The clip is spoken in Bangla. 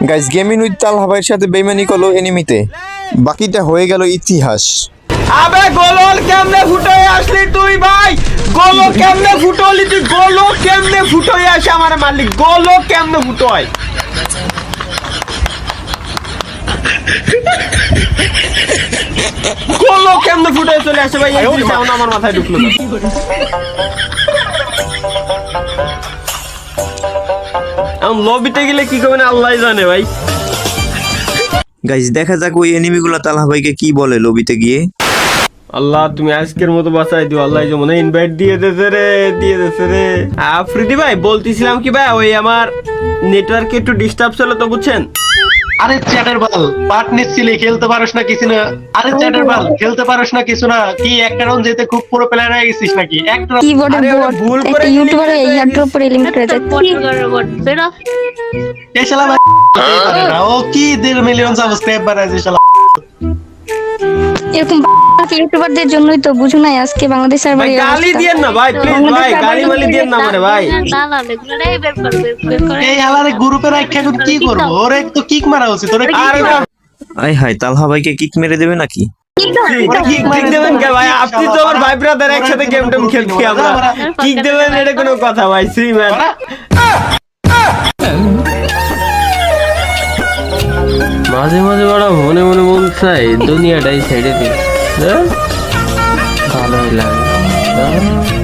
গাইস গেমিং উইথ তালহা ভাইয়ের সাথে বেইমানি করলো এনিমিতে, বাকিটা হয়ে গেল ইতিহাস। আবে গোলল কেমনে ফুটোয় আসলি তুই ভাই? গোলো কেমনে ফুটলি তুই? গোলো কেমনে ফুটোয় আসে আমার মালিক? গোলো কেমনে ফুটোয়? গোলো কেমনে ফুটোয় চলে আসে ভাই? এই সাউন্ড আমার মাথায় ঢুকলো না। আমি লবিতে গেলে কি করবে না আল্লাহই জানে ভাই। গাইস দেখা যাক ওই এনিমিগুলো তালহা ভাইকে কি বলে লবিতে গিয়ে। আল্লাহ তুমি আজকের মতো বাঁচাই দিও আল্লাহ, এই যে মনে ইনভাইট দিয়ে দেছে রে। আফ্রিদি ভাই বলতেছিলাম কি ভাই, ওই আমার নেটওয়ার্কে একটু ডিস্টার্ব ছিল তো বুঝছেন। আরে চ্যাটার বাল পার্টনার ছিলে খেলতে পারোস না কিছু না। আরে চ্যাটার বাল খেলতে পারোস না কিছু না, কি একটা রাউন্ড যেতে খুব পুরো প্লেয়ার হয়ে গেছিস নাকি? একটা কিবোর্ডে আরে ওটা বোর্ড ভুল একটা করে ইউটিউবারে ইয়ারড্রপ করে লিমিট করে যাচ্ছে। এ শালা ভাই পারে না, ও কি 1.5 মিলিয়ন সাবস্ক্রাইবার আছে শালা। এরকম ইউটিউবারদের জন্যই তো বুঝো নাই আজকে বাংলাদেশ ভাই সার্ভারে গালি দিয়েন না ভাই, প্লিজ ভাই গালি মালি দিয়েন না আমারে ভাই। এই হালারে গ্রুপে রাখা এখন কি করব? ওরে তো কিক মারা উচিত। ওরে কি আরে আয় হায় তালহা ভাইকে কিক মেরে দেবে নাকি? কিক দেবেন কে ভাই? আপনি তো আমার ভাই ব্রাদার একসাথে গেম টেম খেলছি আমরা, কিক দেবেন এটা কোনো কথা ভাই? শ্রীম্যান মাঝে মাঝে বড় মনে মনে মন চাই দুনিয়াটাই ছেড়ে দিই, ভালোই লাগে।